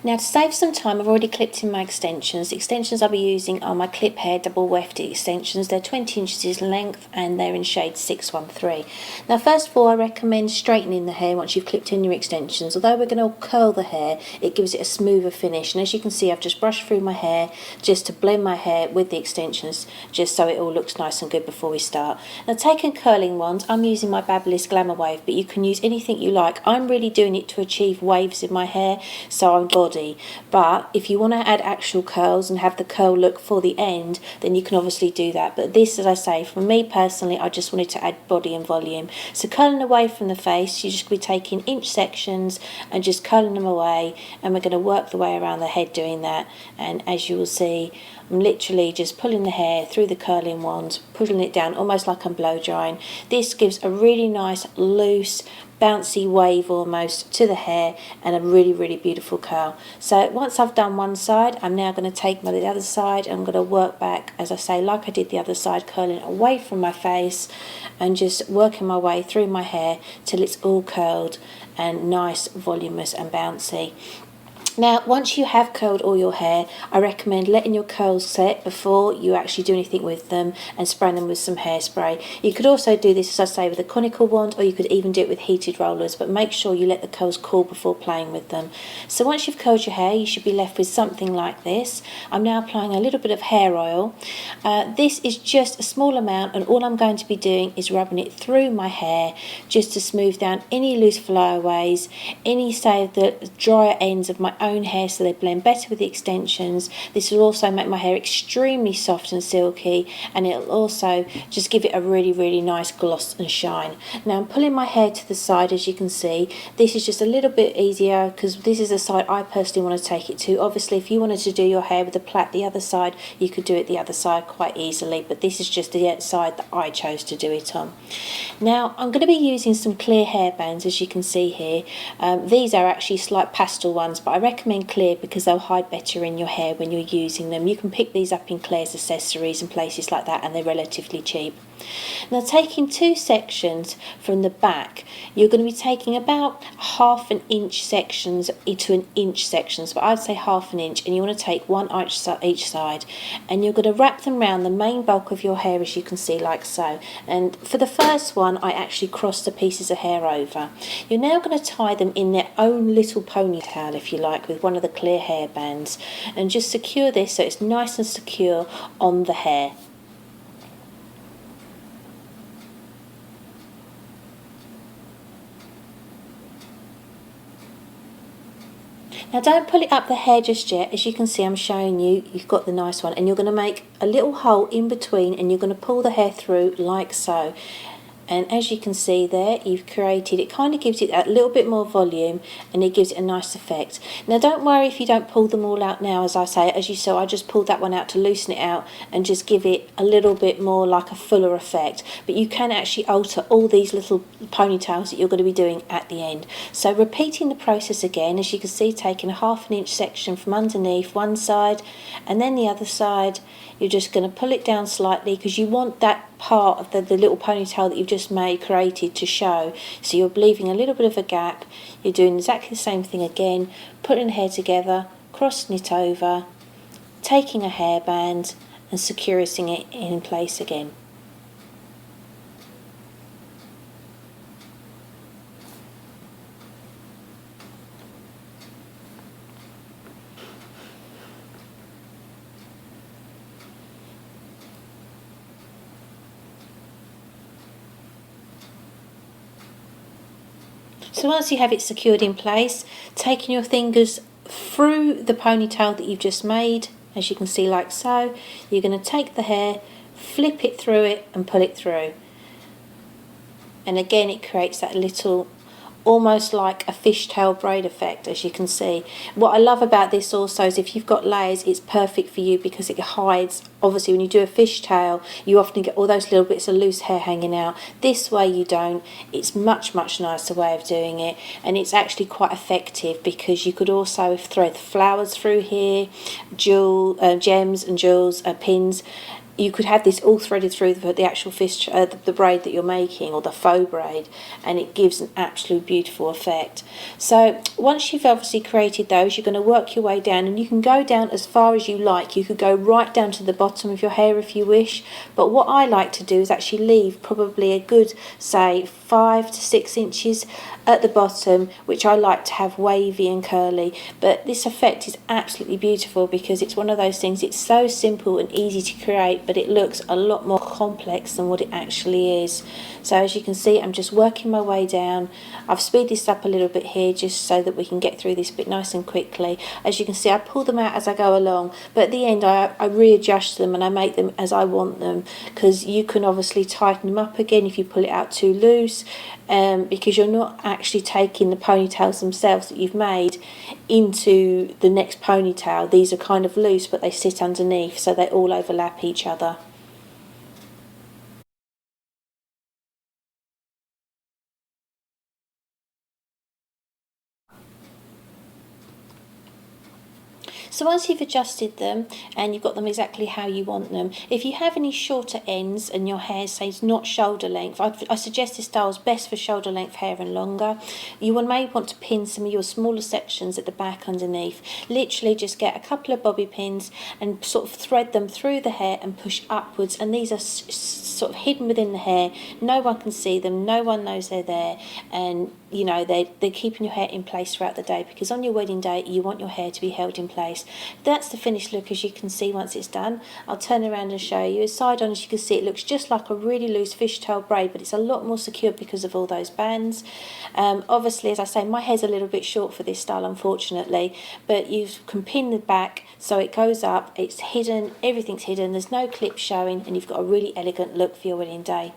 Now to save some time, I've already clipped in my extensions. The extensions I'll be using are my ClipHair double wefted extensions. They're 20 inches in length and they're in shade 613. Now first of all, I recommend straightening the hair once you've clipped in your extensions. Although we're going to curl the hair, it gives it a smoother finish. And as you can see, I've just brushed through my hair just to blend my hair with the extensions, just so it all looks nice and good before we start. Now taking curling wands, I'm using my Babyliss Glamour Wave, but you can use anything you like. I'm really doing it to achieve waves in my hair, so I'm body. But if you want to add actual curls and have the curl look for the end, then you can obviously do that. But this, as I say, for me personally, I just wanted to add body and volume. So curling away from the face, you're just going to be taking inch sections and just curling them away, and we're going to work the way around the head doing that. And as you will see, I'm literally just pulling the hair through the curling wand, pulling it down almost like I'm blow drying. This gives a really nice, loose, bouncy wave almost to the hair and a really beautiful curl. So once I've done one side, I'm now going to take the other side and I'm going to work back, as I say, like I did the other side, curling away from my face and just working my way through my hair till it's all curled and nice, voluminous and bouncy. Now, once you have curled all your hair, I recommend letting your curls set before you actually do anything with them and spraying them with some hairspray. You could also do this, as I say, with a conical wand, or you could even do it with heated rollers, but make sure you let the curls cool before playing with them. So once you've curled your hair, you should be left with something like this. I'm now applying a little bit of hair oil. This is just a small amount, and all I'm going to be doing is rubbing it through my hair just to smooth down any loose flyaways, any, say, the drier ends of my own hair, so they blend better with the extensions. This will also make my hair extremely soft and silky, and it'll also just give it a really nice gloss and shine. Now I'm pulling my hair to the side, as you can see. This is just a little bit easier because this is the side I personally want to take it to. Obviously, if you wanted to do your hair with a plait the other side, you could do it the other side quite easily, but this is just the side that I chose to do it on. Now I'm going to be using some clear hair bands, as you can see here. These are actually slight pastel ones, but I recommend clear because they'll hide better in your hair when you're using them. You can pick these up in Claire's accessories and places like that, and they're relatively cheap. Now, taking two sections from the back, you're going to be taking about half an inch sections into an inch sections, but I'd say half an inch, and you want to take one each side, and you're going to wrap them around the main bulk of your hair, as you can see, like so. And for the first one, I actually crossed the pieces of hair over. You're now going to tie them in their own little ponytail, if you like, with one of the clear hair bands, and just secure this so it's nice and secure on the hair. Now don't pull it up the hair just yet. As you can see, I'm showing you, you've got the nice one, and you're going to make a little hole in between, and you're going to pull the hair through like so. And as you can see there, you've created, it kind of gives it a little bit more volume, and it gives it a nice effect. Now don't worry if you don't pull them all out now. As I say, as you saw, I just pulled that one out to loosen it out and just give it a little bit more like a fuller effect. But you can actually alter all these little ponytails that you're going to be doing at the end. So repeating the process again, as you can see, taking a half an inch section from underneath one side and then the other side. You're just going to pull it down slightly because you want that part of the little ponytail that you've just created to show. So you're leaving a little bit of a gap. You're doing exactly the same thing again, putting the hair together, crossing it over, taking a hairband and securing it in place again. So once you have it secured in place, taking your fingers through the ponytail that you've just made, as you can see like so, you're going to take the hair, flip it through it and pull it through. And again it creates that little, almost like a fishtail braid effect, as you can see. What I love about this also is if you've got layers, it's perfect for you because it hides. Obviously when you do a fishtail, you often get all those little bits of loose hair hanging out. This way you don't. It's much nicer way of doing it, and it's actually quite effective because you could also thread flowers through here, gems and jewels, pins. you could have this all threaded through the actual the braid that you're making, or the faux braid, and it gives an absolute beautiful effect. So once you've obviously created those, you're going to work your way down, and you can go down as far as you like. You could go right down to the bottom of your hair if you wish, but what I like to do is actually leave probably a good, say, 5 to 6 inches at the bottom, which I like to have wavy and curly. But this effect is absolutely beautiful because it's one of those things, it's so simple and easy to create, but it looks a lot more complex than what it actually is. So as you can see, I'm just working my way down. I've speeded this up a little bit here just so that we can get through this bit nice and quickly. As you can see, I pull them out as I go along, but at the end I readjust them and I make them as I want them, because you can obviously tighten them up again if you pull it out too loose, because you're not actually taking the ponytails themselves that you've made into the next ponytail. These are kind of loose, but they sit underneath, so they all overlap each other. So once you've adjusted them and you've got them exactly how you want them, if you have any shorter ends and your hair, say, is not shoulder length, I suggest this style is best for shoulder length hair and longer. You may want to pin some of your smaller sections at the back underneath. Literally just get a couple of bobby pins and sort of thread them through the hair and push upwards, and these are sort of hidden within the hair. No one can see them, no one knows they're there, and you know, they're keeping your hair in place throughout the day, because on your wedding day you want your hair to be held in place. That's the finished look, as you can see once it's done. I'll turn around and show you. Side on, as you can see, it looks just like a really loose fishtail braid, but it's a lot more secure because of all those bands. Obviously, as I say, my hair's a little bit short for this style, unfortunately, but you can pin the back so it goes up, it's hidden, everything's hidden, there's no clip showing, and you've got a really elegant look for your wedding day.